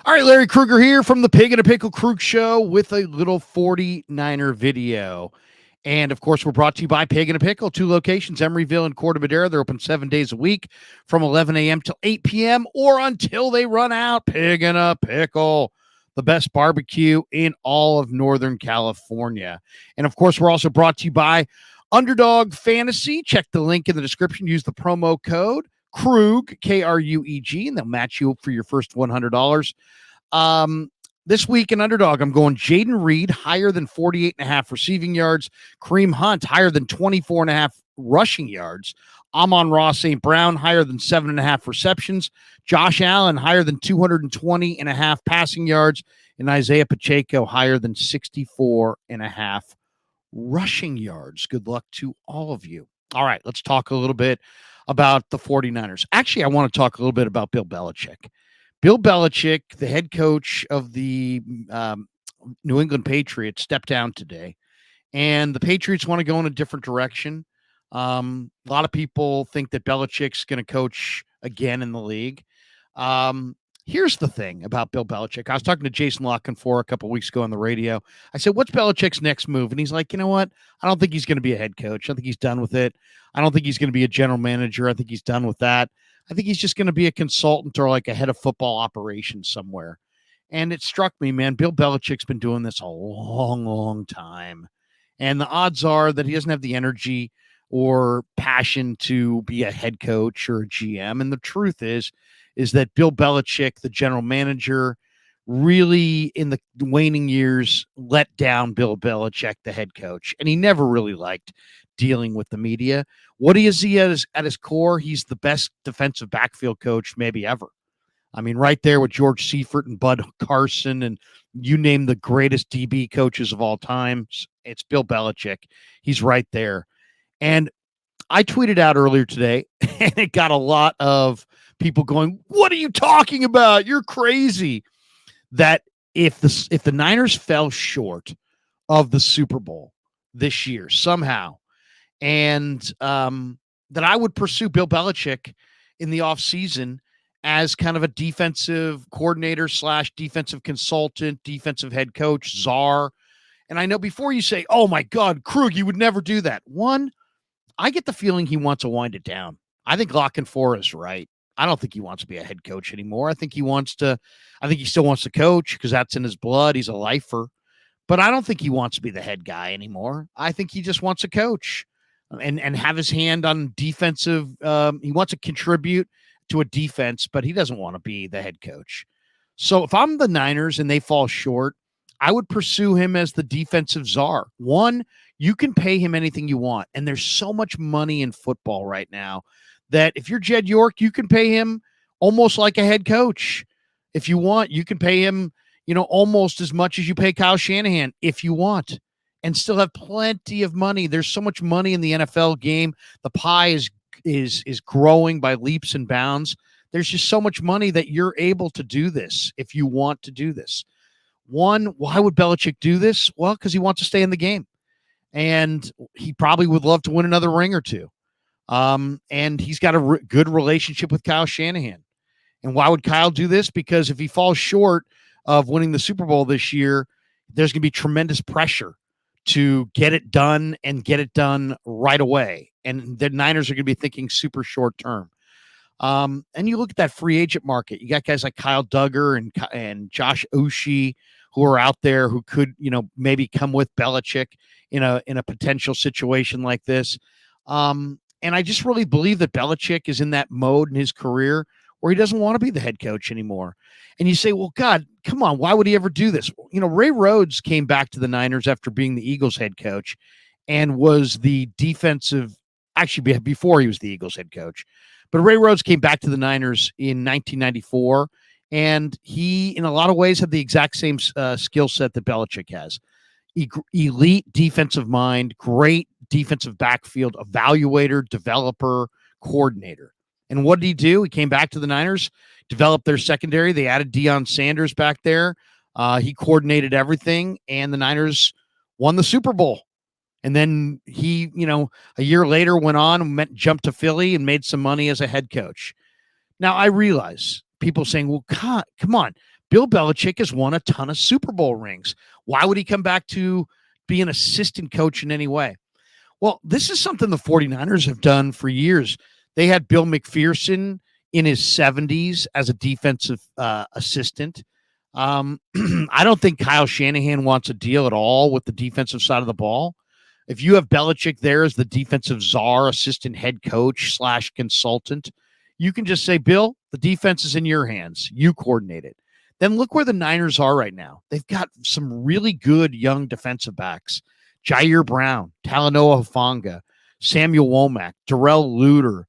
All right, Larry Krueger here from the Pig and a Pickle Krug Show with a little 49er video. And of course, we're brought to you by Pig and a Pickle, two locations, Emeryville and Corte Madera. They're open 7 days a week from 11 a.m. till 8 p.m. or until they run out. Pig and a Pickle, the best barbecue in all of Northern California. And of course, we're also brought to you by Underdog Fantasy. Check the link in the description. Use the promo code Krug, K-R-U-E-G, and they'll match you up for your first $100. This week in Underdog, I'm going Jaden Reed, higher than 48.5 receiving yards. Kareem Hunt, higher than 24.5 rushing yards. Amon-Ra St. Brown, higher than 7.5 receptions. Josh Allen, higher than 220.5 passing yards. And Isaiah Pacheco, higher than 64.5 rushing yards. Good luck to all of you. All right, let's talk a little bit about the 49ers. Actually, I want to talk a little bit about Bill Belichick. Bill Belichick, the head coach of the New England Patriots, stepped down today, and the Patriots want to go in a different direction. A lot of people think that Belichick's going to coach again in the league. Here's the thing about Bill Belichick. I was talking to Jason Lockenfor a couple weeks ago on the radio. I said, what's Belichick's next move? And he's like, you know what? I don't think he's going to be a head coach. I think he's done with it. I don't think he's going to be a general manager. I think he's done with that. I think he's just going to be a consultant or like a head of football operations somewhere. And it struck me, man, Bill Belichick's been doing this a long, long time. And the odds are that he doesn't have the energy or passion to be a head coach or a GM. And the truth is that Bill Belichick, the general manager, really in the waning years let down Bill Belichick, the head coach. And he never really liked dealing with the media. What is he at his core? He's the best defensive backfield coach maybe ever. I mean, right there with George Seifert and Bud Carson, and you name the greatest DB coaches of all time, it's Bill Belichick. He's right there. And I tweeted out earlier today, and it got a lot of people going, what are you talking about? You're crazy. That if the Niners fell short of the Super Bowl this year somehow, and that I would pursue Bill Belichick in the offseason as kind of a defensive coordinator / defensive consultant, defensive head coach, czar. And I know before you say, oh my God, Krug, you would never do that. One, I get the feeling he wants to wind it down. I think Lockenfor is right. I don't think he wants to be a head coach anymore. I think he still wants to coach because that's in his blood. He's a lifer. But I don't think he wants to be the head guy anymore. I think he just wants to coach and have his hand on defensive. He wants to contribute to a defense, but he doesn't want to be the head coach. So if I'm the Niners and they fall short, I would pursue him as the defensive czar. One, you can pay him anything you want. And there's so much money in football right now that if you're Jed York, you can pay him almost like a head coach. If you want, you can pay him, almost as much as you pay Kyle Shanahan if you want, and still have plenty of money. There's so much money in the NFL game. The pie is growing by leaps and bounds. There's just so much money that you're able to do this if you want to do this. One, why would Belichick do this? Well, because he wants to stay in the game. And he probably would love to win another ring or two. And he's got a good relationship with Kyle Shanahan. And why would Kyle do this? Because if he falls short of winning the Super Bowl this year, there's going to be tremendous pressure to get it done and get it done right away. And the Niners are going to be thinking super short term. And you look at that free agent market. You got guys like Kyle Duggar and Josh Oshie who are out there who could, maybe come with Belichick in a potential situation like this. And I just really believe that Belichick is in that mode in his career where he doesn't want to be the head coach anymore. And you say, well, God, come on, why would he ever do this? Ray Rhodes came back to the Niners after being the Eagles head coach and was the defensive, actually before he was the Eagles head coach. But Ray Rhodes came back to the Niners in 1994, and he, in a lot of ways, had the exact same skill set that Belichick has. Elite defensive mind, great defensive backfield, evaluator, developer, coordinator. And what did he do? He came back to the Niners, developed their secondary. They added Deion Sanders back there. He coordinated everything, and the Niners won the Super Bowl. And then he, a year later went on and jumped to Philly and made some money as a head coach. Now, I realize people saying, well, come on, Bill Belichick has won a ton of Super Bowl rings. Why would he come back to be an assistant coach in any way? Well, this is something the 49ers have done for years. They had Bill McPherson in his 70s as a defensive assistant. I don't think Kyle Shanahan wants a deal at all with the defensive side of the ball. If you have Belichick there as the defensive czar, assistant head coach / consultant, you can just say, Bill, the defense is in your hands. You coordinate it. Then look where the Niners are right now. They've got some really good young defensive backs. Jair Brown, Talanoa Hufanga, Samuel Womack, Darrell Luter,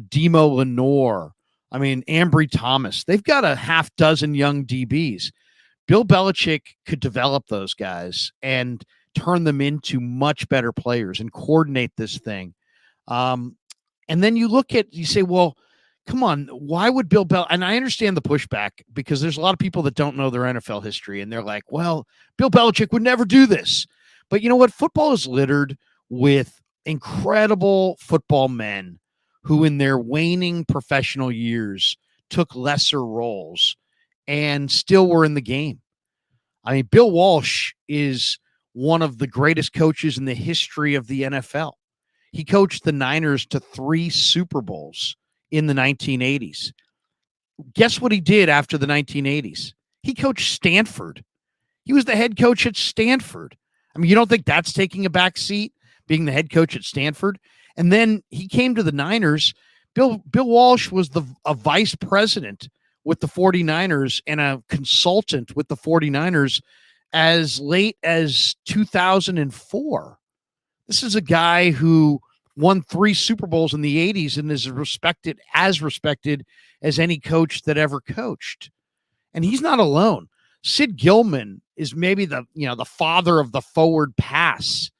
Demo Lenore. I mean, Ambry Thomas. They've got a half dozen young DBs. Bill Belichick could develop those guys and turn them into much better players and coordinate this thing. And then you say, well, come on, why would Bill Belichick? And I understand the pushback because there's a lot of people that don't know their NFL history. And they're like, well, Bill Belichick would never do this. But you know what? Football is littered with incredible football men who in their waning professional years took lesser roles and still were in the game. I mean, Bill Walsh is one of the greatest coaches in the history of the NFL. He coached the Niners to 3 Super Bowls in the 1980s. Guess what he did after the 1980s? He coached Stanford. He was the head coach at Stanford. I mean, you don't think that's taking a back seat, being the head coach at Stanford? And then he came to the Niners. Bill Walsh was a vice president with the 49ers and a consultant with the 49ers as late as 2004. This is a guy who won 3 Super Bowls in the 80s and is respected as any coach that ever coached. And he's not alone. Sid Gilman is maybe the father of the forward pass.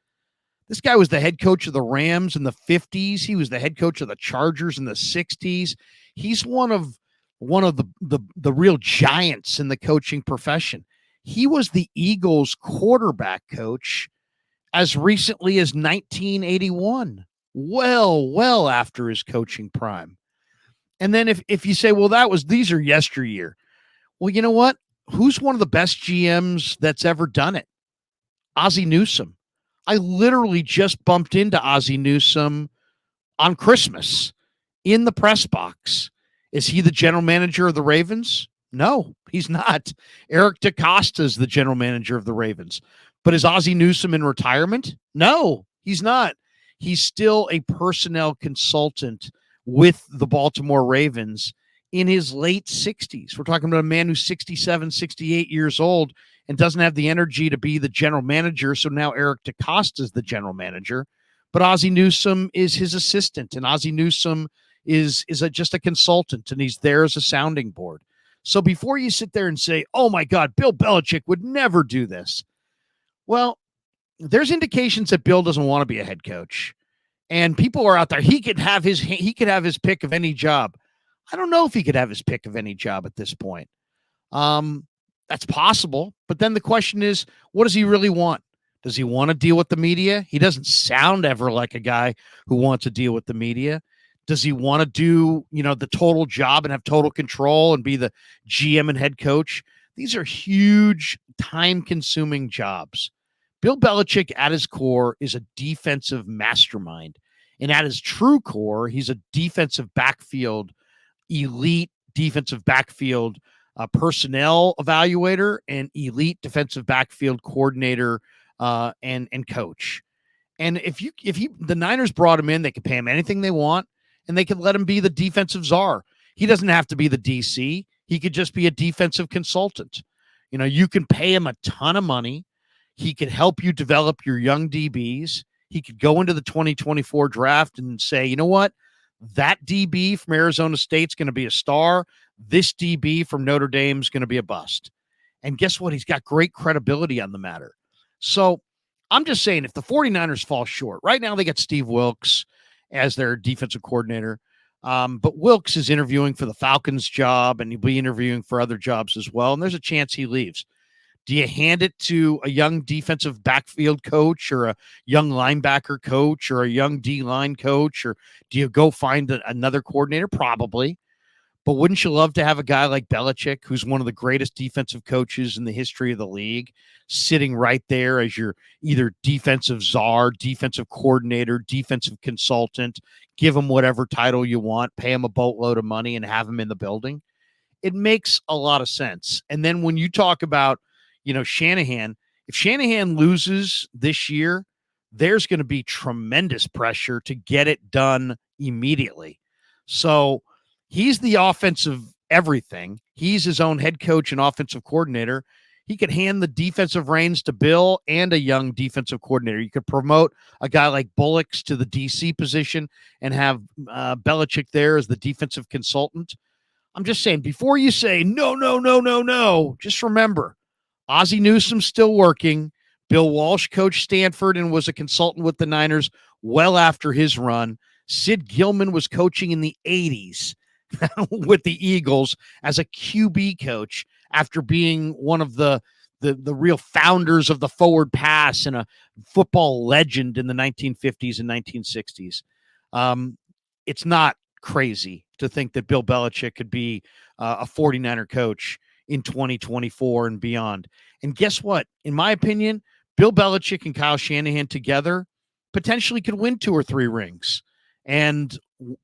This guy was the head coach of the Rams in the 50s. He was the head coach of the Chargers in the 60s. He's one of the real giants in the coaching profession. He was the Eagles quarterback coach as recently as 1981, well after his coaching prime. And then if you say, well, these are yesteryear. Well, you know what? Who's one of the best GMs that's ever done it? Ozzie Newsome. I literally just bumped into Ozzie Newsome on Christmas in the press box. Is he the general manager of the Ravens? No, he's not. Eric DeCosta is the general manager of the Ravens. But is Ozzie Newsome in retirement? No, he's not. He's still a personnel consultant with the Baltimore Ravens in his late 60s. We're talking about a man who's 67, 68 years old and doesn't have the energy to be the general manager. So now Eric DeCosta is the general manager. But Ozzie Newsome is his assistant, and Ozzie Newsome is just a consultant, and he's there as a sounding board. So before you sit there and say, oh, my God, Bill Belichick would never do this. Well, there's indications that Bill doesn't want to be a head coach. And people are out there. He could have his pick of any job. I don't know if he could have his pick of any job at this point. That's possible. But then the question is, what does he really want? Does he want to deal with the media? He doesn't sound ever like a guy who wants to deal with the media. Does he want to do, the total job and have total control and be the GM and head coach? These are huge, time-consuming jobs. Bill Belichick, at his core, is a defensive mastermind. And at his true core, he's a defensive backfield, elite defensive backfield personnel evaluator and elite defensive backfield coordinator and coach. And if the Niners brought him in, they could pay him anything they want, and they could let him be the defensive czar. He doesn't have to be the DC. He could just be a defensive consultant. You can pay him a ton of money. He could help you develop your young DBs. He could go into the 2024 draft and say, you know what? That DB from Arizona State's going to be a star. This DB from Notre Dame's going to be a bust. And guess what? He's got great credibility on the matter. So I'm just saying, if the 49ers fall short, right now they got Steve Wilks as their defensive coordinator. But Wilks is interviewing for the Falcons job, and he'll be interviewing for other jobs as well. And there's a chance he leaves. Do you hand it to a young defensive backfield coach or a young linebacker coach or a young D-line coach, or do you go find another coordinator? Probably. But wouldn't you love to have a guy like Belichick, who's one of the greatest defensive coaches in the history of the league, sitting right there as your either defensive czar, defensive coordinator, defensive consultant, give him whatever title you want, pay him a boatload of money, and have him in the building? It makes a lot of sense. And then when you talk about, Shanahan, if Shanahan loses this year, there's going to be tremendous pressure to get it done immediately. So he's the offensive everything. He's his own head coach and offensive coordinator. He could hand the defensive reins to Bill and a young defensive coordinator. You could promote a guy like Bullocks to the DC position and have Belichick there as the defensive consultant. I'm just saying, before you say no, no, no, no, no, just remember Ozzie Newsome's still working. Bill Walsh coached Stanford and was a consultant with the Niners well after his run. Sid Gilman was coaching in the 80s with the Eagles as a QB coach after being one of the real founders of the forward pass and a football legend in the 1950s and 1960s. It's not crazy to think that Bill Belichick could be a 49er coach in 2024 and beyond. And guess what? In my opinion, Bill Belichick and Kyle Shanahan together potentially could win 2 or 3 rings. And,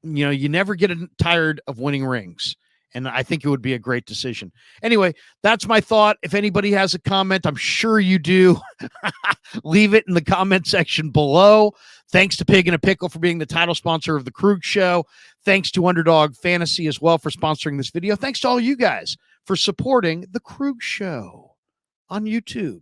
you never get tired of winning rings. And I think it would be a great decision. Anyway, that's my thought. If anybody has a comment, I'm sure you do. Leave it in the comment section below. Thanks to Pig in a Pickle for being the title sponsor of the Krug Show. Thanks to Underdog Fantasy as well for sponsoring this video. Thanks to all you guys for supporting the Krug Show on YouTube.